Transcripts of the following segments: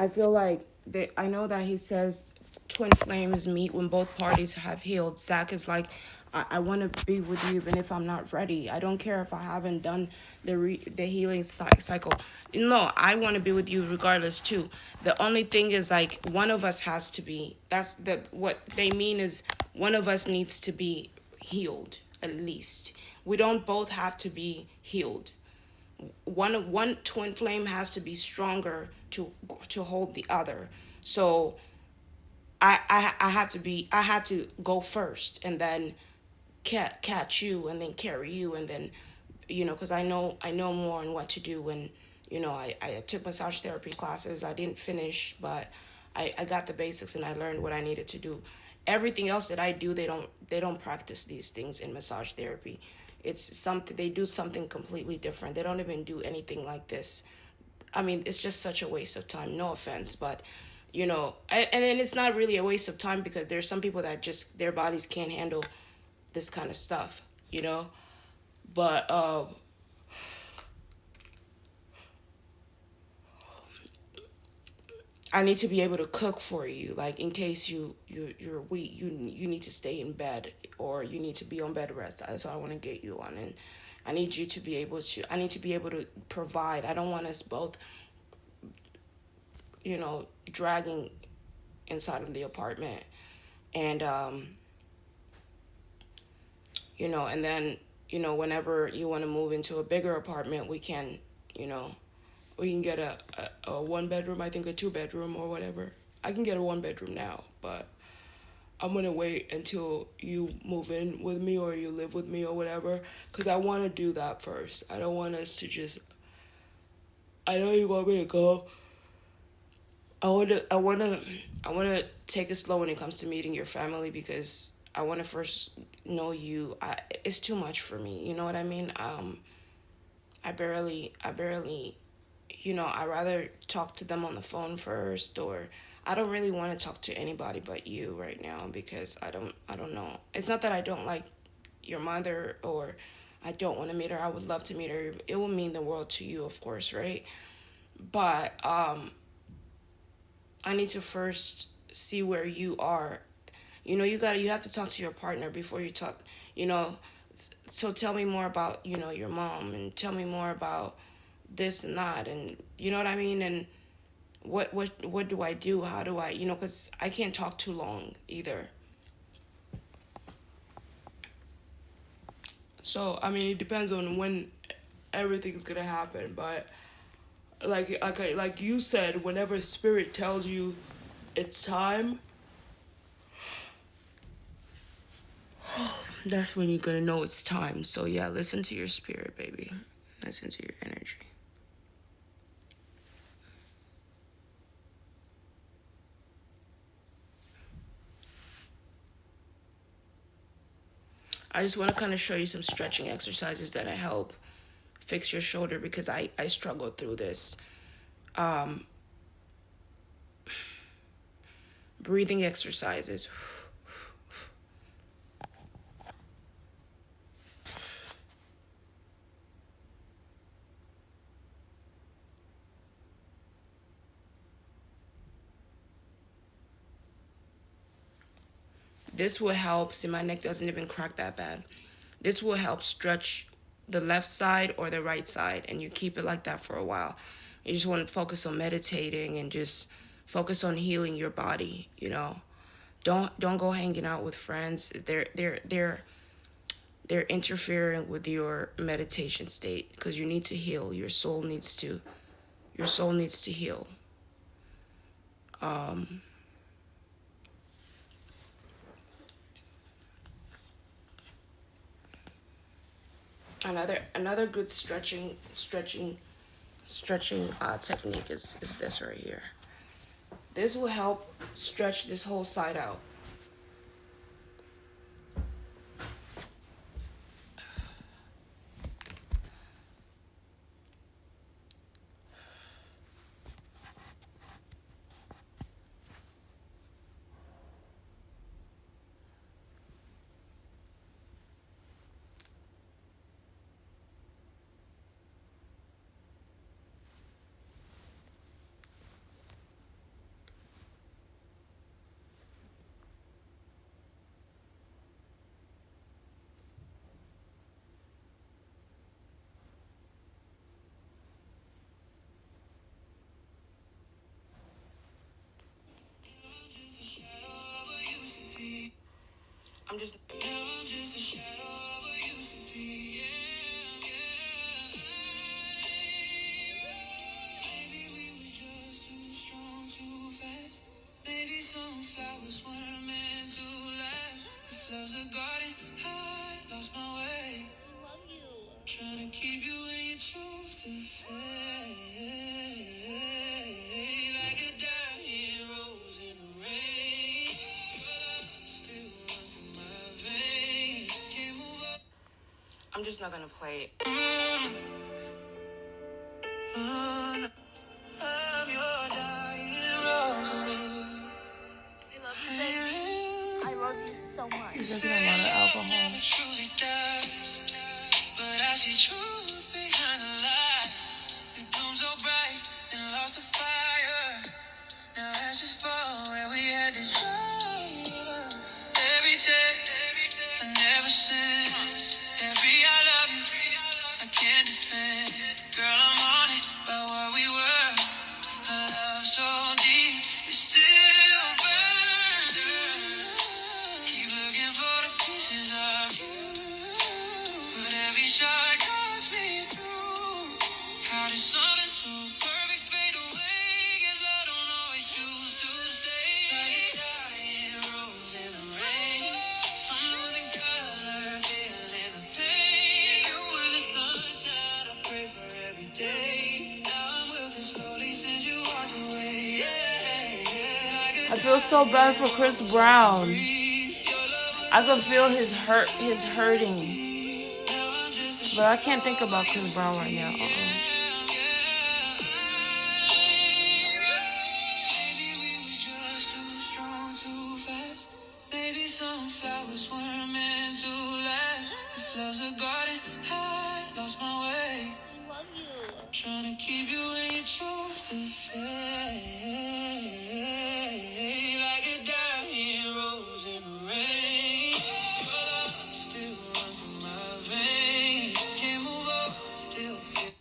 I feel like I know that he says twin flames meet when both parties have healed. Zach is like, I want to be with you even if I'm not ready. I don't care if I haven't done the healing cycle. No, I want to be with you regardless too. The only thing is like one of us has to be. That's that. What they mean is one of us needs to be healed at least. We don't both have to be healed. One twin flame has to be stronger to hold the other. So I have to be, I had to go first and then catch you and then carry you and then, because I know more on what to do. And I took massage therapy classes. I didn't finish, but I got the basics and I learned what I needed to do. Everything else that I do, they don't practice these things in massage therapy. It's something, they do something completely different. They don't even do anything like this. I mean, it's just such a waste of time. No offense, but and then it's not really a waste of time because there's some people that just their bodies can't handle this kind of stuff, you know. But I need to be able to cook for you, like in case you're weak, you need to stay in bed or you need to be on bed rest. That's what I want to get you on, and I need you to be able to. I need to be able to provide. I don't want us both, dragging inside of the apartment, and and then whenever you want to move into a bigger apartment, you know, we can get a one bedroom, I think a two bedroom or whatever. I can get a one bedroom now, but I'm gonna wait until you move in with me or you live with me or whatever, because I want to do that first. I don't want us to just. I know you want me to go. I wanna take it slow when it comes to meeting your family because I wanna first know you. It's too much for me. You know what I mean? I barely, I rather talk to them on the phone first, or I don't really want to talk to anybody but you right now because I don't know. It's not that I don't like your mother or I don't want to meet her. I would love to meet her. It will mean the world to you, of course, right? But I need to first see where you are. You have to talk to your partner before you talk, you know. So tell me more about, your mom, and tell me more about this and that, and you know what I mean. And what do I do? How do I, cuz I can't talk too long either. So, I mean, it depends on when everything's going to happen, but like you said, whenever spirit tells you it's time, that's when you're gonna know it's time. So yeah, listen to your spirit, baby. Listen to your energy. I just want to kind of show you some stretching exercises that I help fix your shoulder because I struggled through this. Um, Breathing exercises. This will help. See, my neck doesn't even crack that bad. This will help stretch the left side or the right side, and you keep it like that for a while. You just want to focus on meditating and just focus on healing your body. Don't go hanging out with friends. They're interfering with your meditation state because you need to heal. Your soul needs to heal. Um, another good stretching technique is this right here. This will help stretch this whole side out. just I'm just not gonna play it. I love you, baby. I love you so much. He's drinking a lot of alcohol. But I see truth behind the lie. It blooms so bright, then lost the fire. Now ashes fall where we had desire. Every text I never sent. Every I love you, I can't defend. Girl, I'm on it by what we were. A love so deep, it still burns. Keep looking for the pieces of you, but every shot cuts me through. How did something so perfect fade away? Guess I don't always choose to stay. Like a dying rose in the rain, I'm losing color, feeling the pain. You were the sunshine I pray for every day. Now I'm wilting slowly since you walked away. I feel so bad for Chris Brown. I could feel his hurting. But I can't think about Chris Brown right now. Maybe some flowers weren't meant to last. If love's a garden, I lost my way. Trying to keep you when you chose to fade. Like a dying rose in the rain. Your love still runs through my veins. Can't move on, still feel.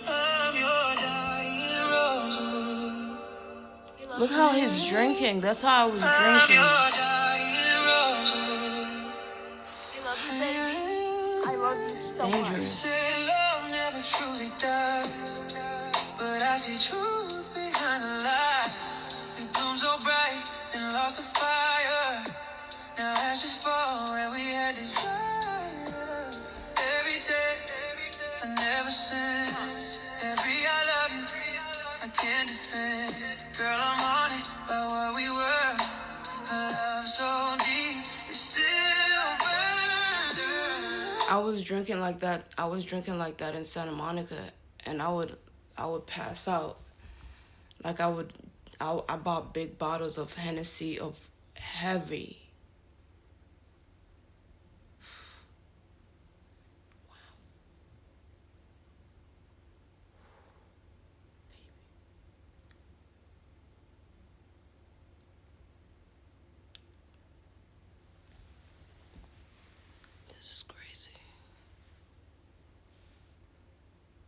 I'm your dying rose. Look how he's drinking. That's how I was I'm drinking. your dying rose. I love you, baby. I love you so much. Dangerous. Say love never truly dies, but I see truth behind the lie. It blooms so bright, then lost the fire. Now ashes fall where we had desire. Every text I never sent. Every I love you, I can't defend. Girl, I'm on it by what we were. A love so deep, it still burns. I was drinking like that. I was drinking like that in Santa Monica, and I would pass out. Like I bought big bottles of Hennessy of heavy. This is crazy.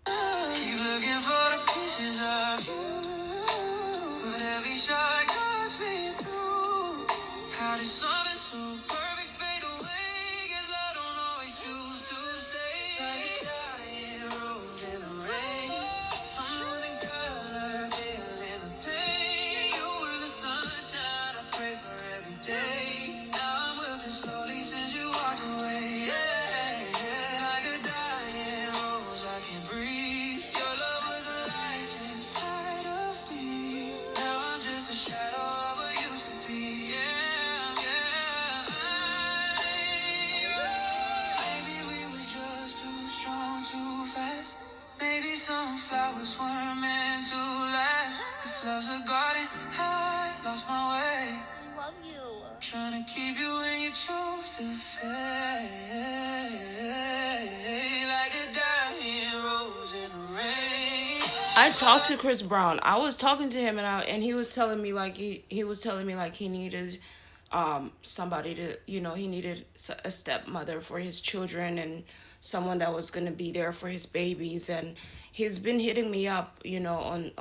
Keep looking for the pieces of you, but every shot cuts me through. How did something so perfect fade away? Guess I don't always choose to stay. Like a dying rose in the rain, I'm losing color, feeling the pain. You were the sunshine I pray for every day. Now I'm wilting slowly since you walked away. Like a dying rose, I can't breathe. Your love was a life inside of me. Now I'm just a shadow of what used to be. Maybe we were just too strong, too fast. Maybe some flowers weren't meant to last. If love's a garden, I lost my way. Trying to keep you when you chose to fade. Like a dying rose in the rain. I talked to Chris Brown. I was talking to him, and he was telling me like he was telling me like he needed somebody to, he needed a stepmother for his children and someone that was going to be there for his babies, and he's been hitting me up, on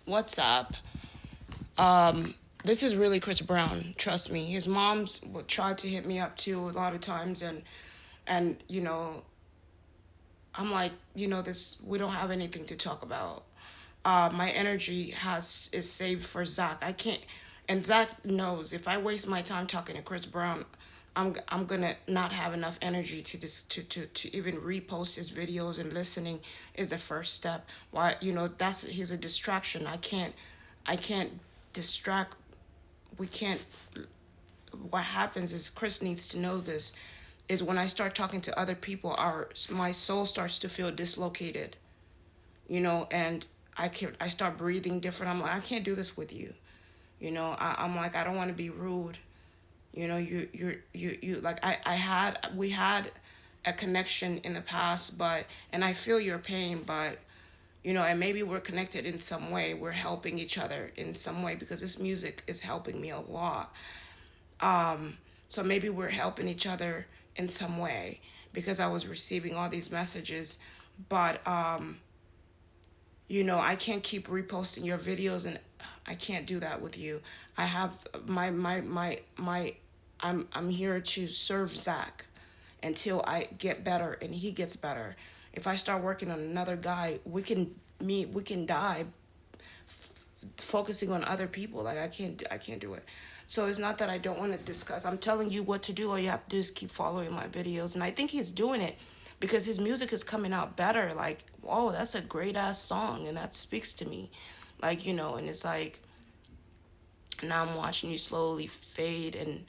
WhatsApp, This is really Chris Brown. Trust me. His mom's would try to hit me up too a lot of times, and I'm like, this, we don't have anything to talk about. My energy has is saved for Zach. I can't, and Zach knows if I waste my time talking to Chris Brown, I'm gonna not have enough energy to this to even repost his videos, and listening is the first step. Why, that's, he's a distraction. I can't distract. We can't. What happens is, Chris needs to know this, is when I start talking to other people, our my soul starts to feel dislocated, and I start breathing different. I'm like, I can't do this with you. I'm like, I don't want to be rude. You like, we had a connection in the past, but, and I feel your pain, but, and maybe we're connected in some way. We're helping each other in some way, because this music is helping me a lot. So maybe we're helping each other in some way, because I was receiving all these messages, but I can't keep reposting your videos, and I can't do that with you. I have my I'm here to serve Zach until I get better and he gets better. If I start working on another guy, we can die focusing on other people. Like, I can't do it. So it's not that I don't want to discuss. I'm telling you what to do. All you have to do is keep following my videos, and I think he's doing it because his music is coming out better. Like, whoa, that's a great ass song, and that speaks to me. Like, and it's like, now I'm watching you slowly fade, and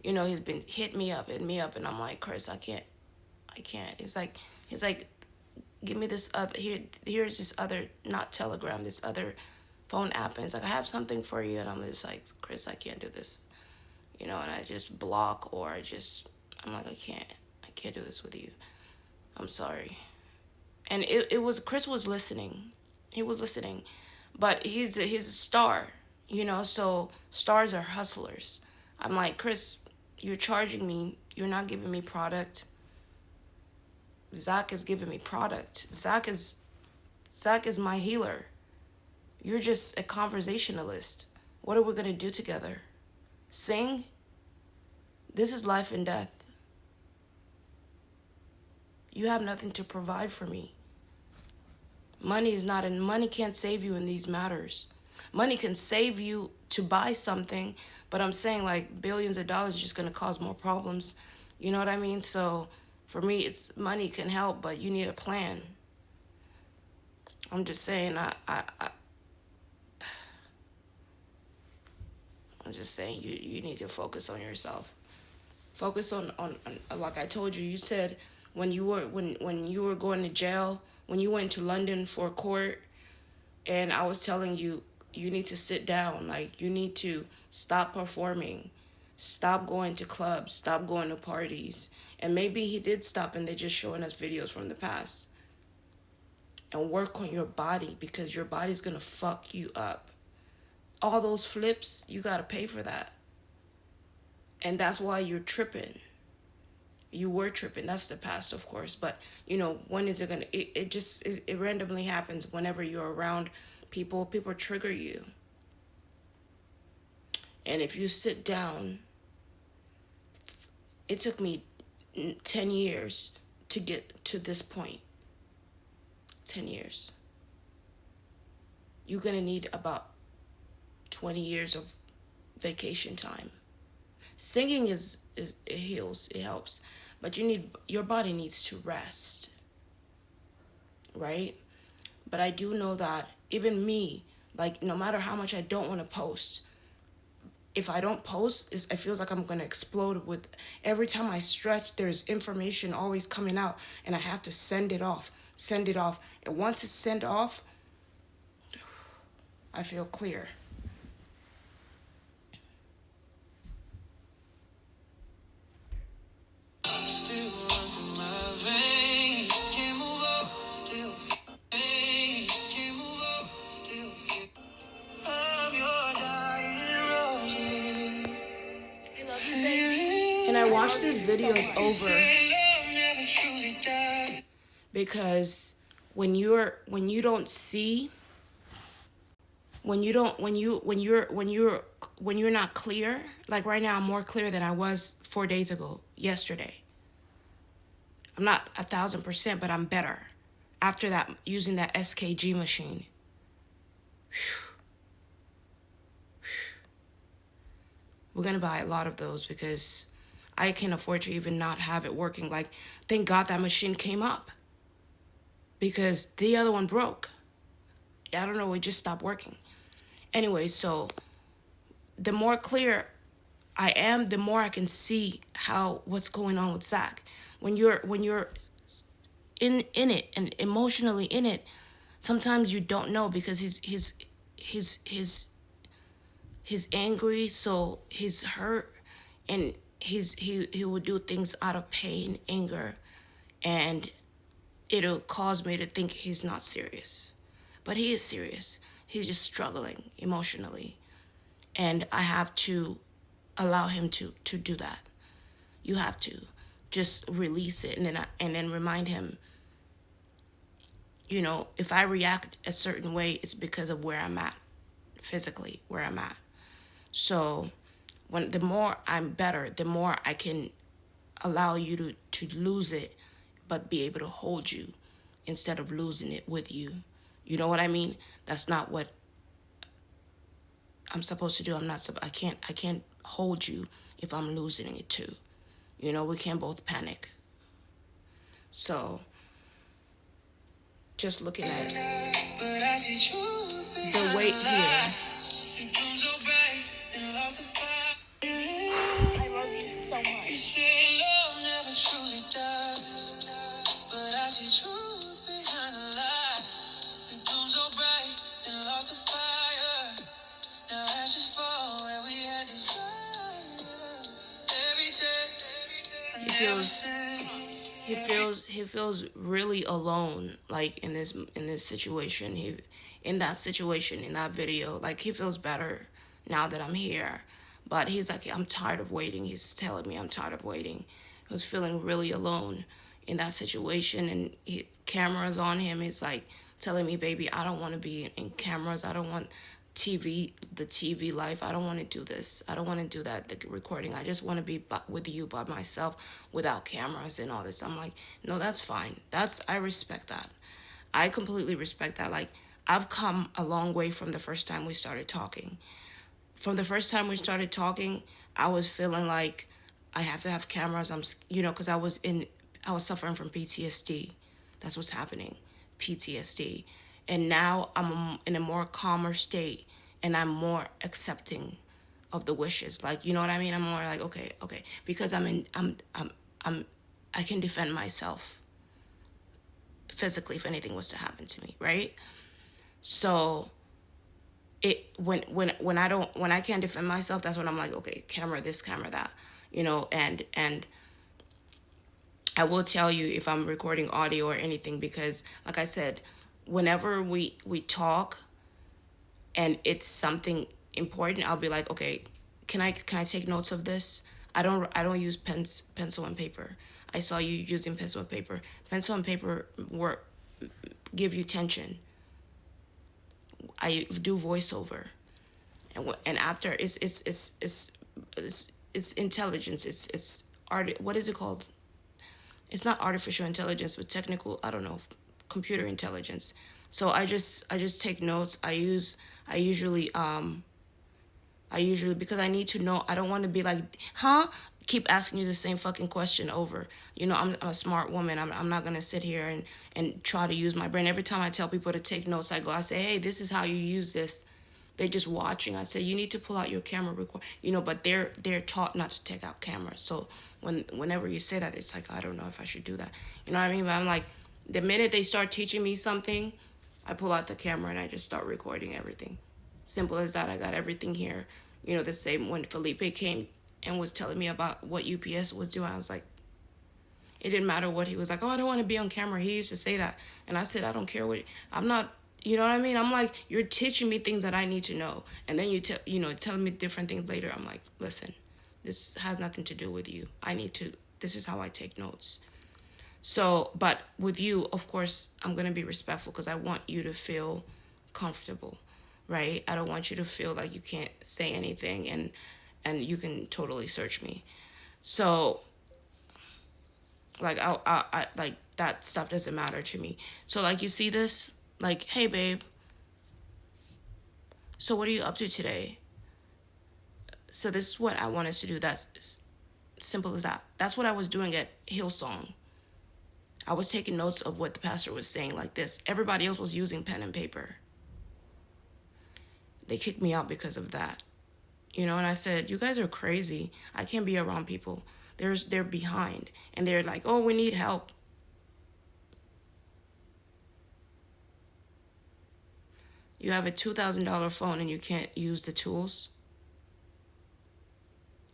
he's been hit me up, and I'm like, Chris, I can't. He's like, give me this other, here's this other, not Telegram, this other phone app, and it's like, I have something for you, and I'm just like, Chris, I can't do this, and I just block, or I'm like, I can't do this with you. I'm sorry. And it was, Chris was listening. He was listening, but he's a star, so stars are hustlers. I'm like, Chris, you're charging me. You're not giving me product. Zach is giving me product. Zach is my healer. You're just a conversationalist. What are we gonna do together? Sing? This is life and death. You have nothing to provide for me. Money can't save you in these matters. Money can save you to buy something, but I'm saying, like, billions of dollars is just gonna cause more problems. You know what I mean? So for me, it's, money can help, but you need a plan. I'm just saying, I'm just saying, you need to focus on yourself. Focus on like I told you. You said when you were going to jail, when you went to London for court, and I was telling you, you need to sit down. Like, you need to stop performing, stop going to clubs, stop going to parties. And maybe he did stop, and they're just showing us videos from the past. And work on your body, because your body's gonna fuck you up. All those flips, you gotta pay for that. And that's why you're tripping. You were tripping. That's the past, of course. But, when is it gonna, it randomly happens whenever you're around people trigger you. And if you sit down, it took me 10 years to get to this point. 10 years. You're gonna need about 20 years of vacation time. Singing is it heals, it helps, but your body needs to rest, right? But I do know that even me, like, no matter how much I don't want to post, if I don't post, it feels like I'm gonna explode. With every time I stretch, there's information always coming out, and I have to send it off, and once it's sent off, I feel clear. Still runs through my veins. Can't move up, still pain. Can't move up, still feel. I'm your dying rose. I love you, baby. And I watch these videos over Love never truly died. because when you don't see, when you're when you're not clear, like right now, I'm more clear than I was 4 days ago, yesterday. I'm not 1,000%, but I'm better after that, using that SKG machine. We're going to buy a lot of those because I can afford to even not have it working. Like, thank God that machine came up because the other one broke. I don't know, it just stopped working. Anyway, so the more clear I am, the more I can see what's going on with Zach. When you're in it and emotionally in it, sometimes you don't know because he's angry, so he's hurt, and he will do things out of pain, anger, and it'll cause me to think he's not serious. But he is serious. He's just struggling emotionally. And I have to allow him to do that. You have to just release it, and then remind him, if I react a certain way, it's because of where I'm at, physically, where I'm at. So the more I'm better, the more I can allow you to lose it, but be able to hold you instead of losing it with you. You know what I mean? That's not what I'm supposed to do. I can't hold you if I'm losing it too. We can't both panic. So just looking at the weight here. I love you so much. He feels really alone, like in this situation. In that situation, in that video, like, he feels better now that I'm here, but he's like, I'm tired of waiting. He's telling me I'm tired of waiting. He was feeling really alone in that situation, and cameras on him. He's like telling me, baby, I don't want to be in cameras. I don't want the TV life. I don't want to do this. I don't want to do that, the recording. I just want to be with you by myself without cameras and all this. I'm like, no, that's fine. I respect that. I completely respect that. Like, I've come a long way from the first time we started talking. From the first time we started talking, I was feeling like I have to have cameras. Because I was suffering from PTSD. That's what's happening, PTSD. And now I'm in a more calmer state, and I'm more accepting of the wishes. Like, you know what I mean? I'm more like, okay, because I can defend myself physically if anything was to happen to me, right? So when I can't defend myself, that's when I'm like, okay, camera this, camera that, and I will tell you if I'm recording audio or anything, because like I said, whenever we talk and it's something important, I'll be like, okay, can I take notes of this? I don't use pencil and paper. I saw you using pencil and paper. Pencil and paper give you tension. I do voiceover, and after it's intelligence. It's art. What is it called? It's not artificial intelligence, but technical. I don't know, computer intelligence. So I just take notes. I usually, because I need to know. I don't want to be like, huh? Keep asking you the same fucking question over. I'm a smart woman. I'm not going to sit here and try to use my brain. Every time I tell people to take notes, I say, hey, this is how you use this. They're just watching. I say, you need to pull out your camera record. But they're taught not to take out cameras. So whenever you say that, it's like, I don't know if I should do that. You know what I mean? But I'm like, the minute they start teaching me something, I pull out the camera and I just start recording everything. Simple as that. I got everything here. The same when Felipe came and was telling me about what UPS was doing. I was like, it didn't matter what he was like. Oh, I don't want to be on camera. He used to say that. And I said, I don't care what, I'm not, you know what I mean? I'm like, you're teaching me things that I need to know. And then telling me different things later. I'm like, listen, this has nothing to do with you. This is how I take notes. So, but with you, of course, I'm going to be respectful because I want you to feel comfortable, right? I don't want you to feel like you can't say anything, and you can totally search me. So like I like that stuff doesn't matter to me. So like you see this, like, hey babe, so what are you up to today? So this is what I want us to do. That's simple as that. That's what I was doing at Hillsong. I was taking notes of what the pastor was saying like this. Everybody else was using pen and paper. They kicked me out because of that. And I said, you guys are crazy. I can't be around people. They're behind. And they're like, oh, we need help. You have a $2,000 phone and you can't use the tools.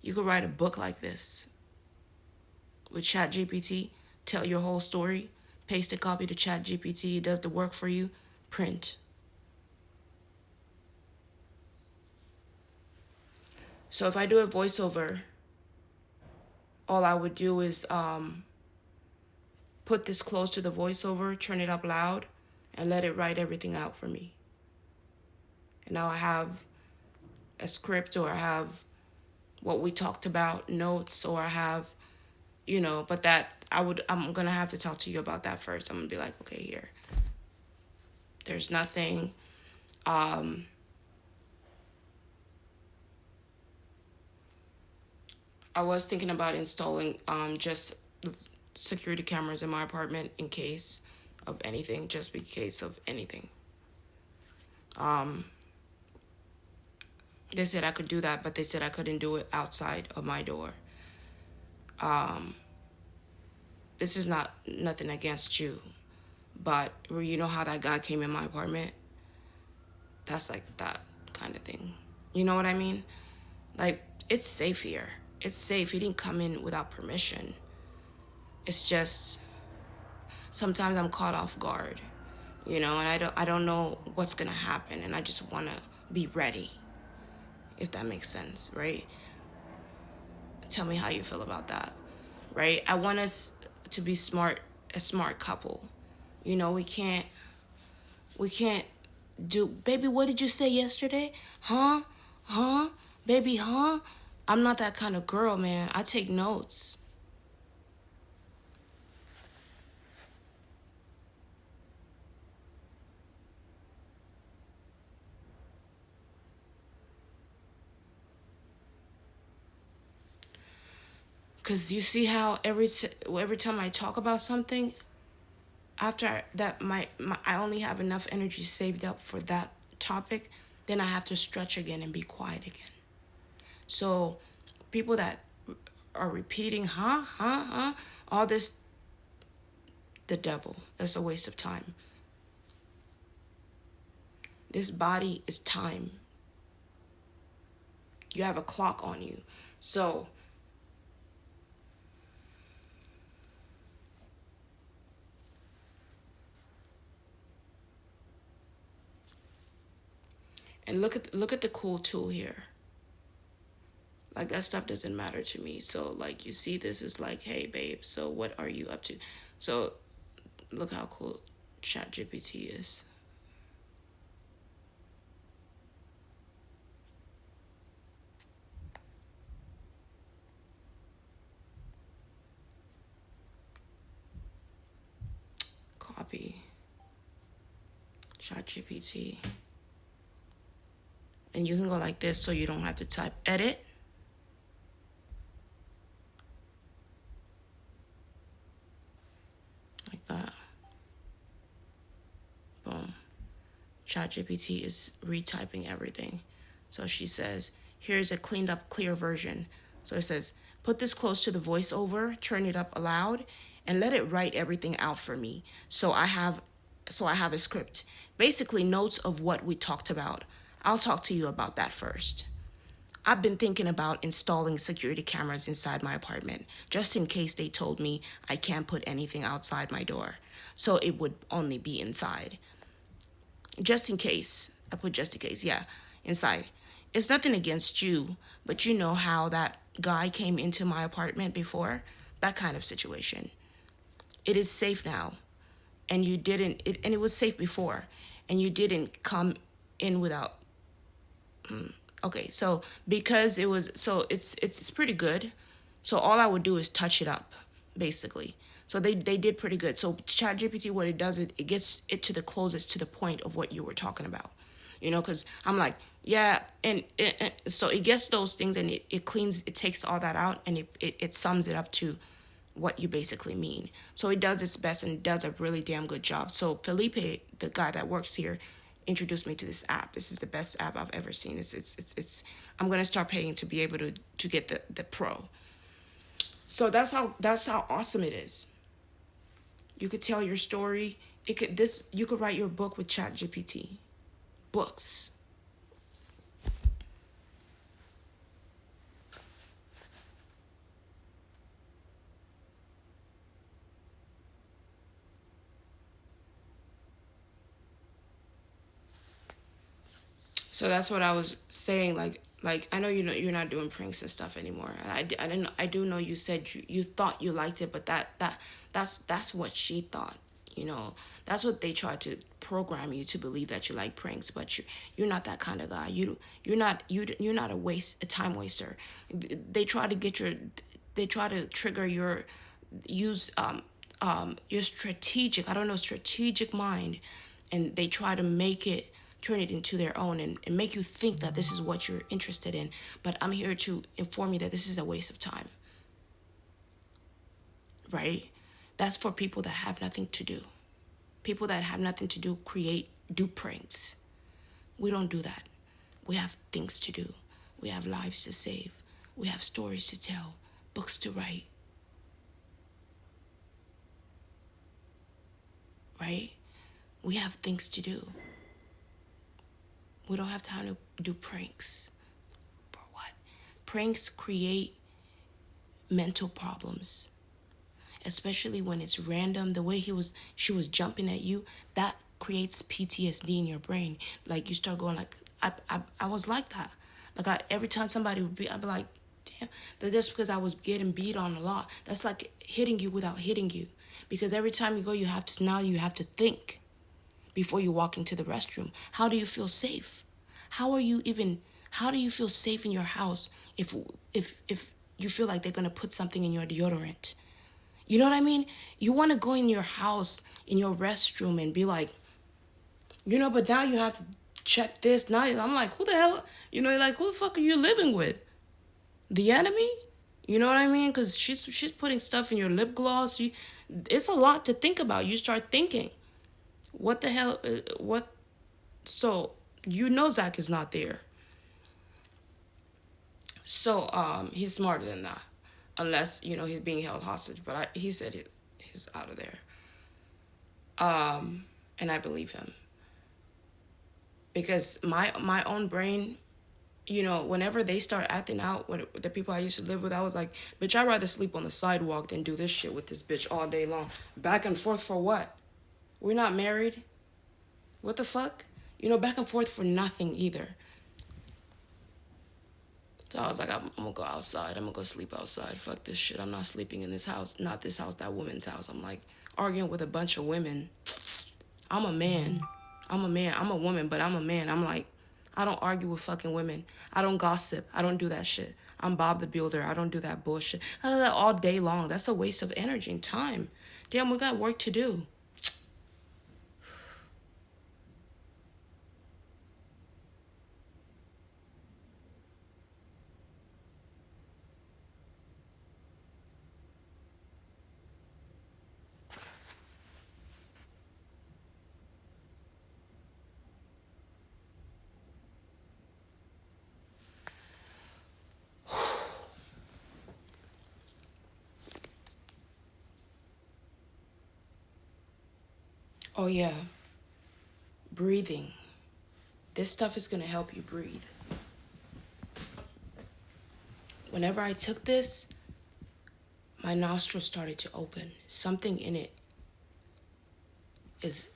You could write a book like this with ChatGPT, tell your whole story, paste a copy to ChatGPT, it does the work for you, print. So if I do a voiceover, all I would do is put this close to the voiceover, turn it up loud, and let it write everything out for me. And now I have a script, or I have what we talked about, notes, or I have, but I'm going to have to talk to you about that first. I'm going to be like, okay, here. There's nothing. I was thinking about installing just security cameras in my apartment in case of anything, just in case of anything. They said I could do that, but they said I couldn't do it outside of my door. This is not nothing against you, but you know how that guy came in my apartment? That's like that kind of thing. You know what I mean? Like, it's safe here. It's safe. He didn't come in without permission. It's just sometimes I'm caught off guard, and I don't know what's gonna happen, and I just wanna be ready, if that makes sense, right? Tell me how you feel about that, right? I want us to be smart, a smart couple. We can't do, baby, what did you say yesterday? Huh? Huh? Baby, huh? I'm not that kind of girl, man. I take notes. Because you see how every time I talk about something, after that, I only have enough energy saved up for that topic, then I have to stretch again and be quiet again. So people that are repeating, all this, the devil. That's a waste of time. This body is time. You have a clock on you. So and look at the cool tool here. Like, that stuff doesn't matter to me. So like, you see, this is like, hey babe, so what are you up to? So look how cool ChatGPT is. Copy ChatGPT. And you can go like this, so you don't have to type edit. Like that. Boom. ChatGPT is retyping everything. So she says, here's a cleaned up, clear version. So it says, put this close to the voiceover, turn it up aloud, and let it write everything out for me. So I have a script. Basically, notes of what we talked about. I'll talk to you about that first. I've been thinking about installing security cameras inside my apartment, just in case they told me I can't put anything outside my door. So it would only be inside. Just in case. I put just in case, yeah, inside. It's nothing against you, but you know how that guy came into my apartment before? That kind of situation. It is safe now. And you didn't, and it was safe before, and you didn't come in without Okay, so because it was so it's pretty good. So all I would do is touch it up, basically. So they did pretty good. So ChatGPT, what it does, it gets it to the closest to the point of what you were talking about. Because I'm like, yeah, so it gets those things and it cleans, it takes all that out and it sums it up to what you basically mean. So it does its best and it does a really damn good job. So Felipe, the guy that works here, introduced me to this app. This is the best app I've ever seen. It's I'm gonna start paying to be able to get the pro. So that's how awesome it is. You could tell your story. It could this you could write your book with Chat GPT. Books. So that's what I was saying. Like I know you're not doing pranks and stuff anymore. I didn't I do know you said you thought you liked it, but that's what she thought. That's what they try to program you to believe, that you like pranks, but you're not that kind of guy. You're not a time waster. They try to get your they try to trigger your use your strategic, I don't know, strategic mind, and they try to make it turn it into their own, and make you think that this is what you're interested in. But I'm here to inform you that this is a waste of time, right? That's for people that have nothing to do. People that have nothing to do do pranks. We don't do that. We have things to do. We have lives to save. We have stories to tell, books to write, right? We have things to do. We don't have time to do pranks. For what? Pranks create mental problems, especially when it's random. The way she was jumping at you, that creates PTSD in your brain. Like you start going like, I was like that. Like every time somebody would I'd be like, damn. That's because I was getting beat on a lot. That's like hitting you without hitting you, because every time you go, you have to think before you walk into the restroom. How do you feel safe? How do you feel safe in your house if you feel like they're going to put something in your deodorant? You know what I mean? You want to go in your house, in your restroom, and be like, but now you have to check this. Now I'm like, who the hell? Like, who the fuck are you living with? The enemy? You know what I mean? Because she's putting stuff in your lip gloss. It's a lot to think about. You start thinking, what the hell? What? So Zach is not there. So he's smarter than that, unless he's being held hostage. But he said he's out of there. And I believe him, because my own brain, whenever they start acting out, when the people I used to live with, I was like, bitch, I'd rather sleep on the sidewalk than do this shit with this bitch all day long. Back and forth for what? We're not married. What the fuck? Back and forth for nothing either. So I was like, I'm gonna go outside. I'm gonna go sleep outside. Fuck this shit. I'm not sleeping in this house. Not this house, that woman's house. I'm like arguing with a bunch of women. I'm a man. I'm a man. I'm a woman, but I'm a man. I'm like, I don't argue with fucking women. I don't gossip. I don't do that shit. I'm Bob the Builder. I don't do that bullshit. I do that all day long. That's a waste of energy and time. Damn, we got work to do. Oh yeah, breathing. This stuff is gonna help you breathe. Whenever I took this, my nostrils started to open. Something in it is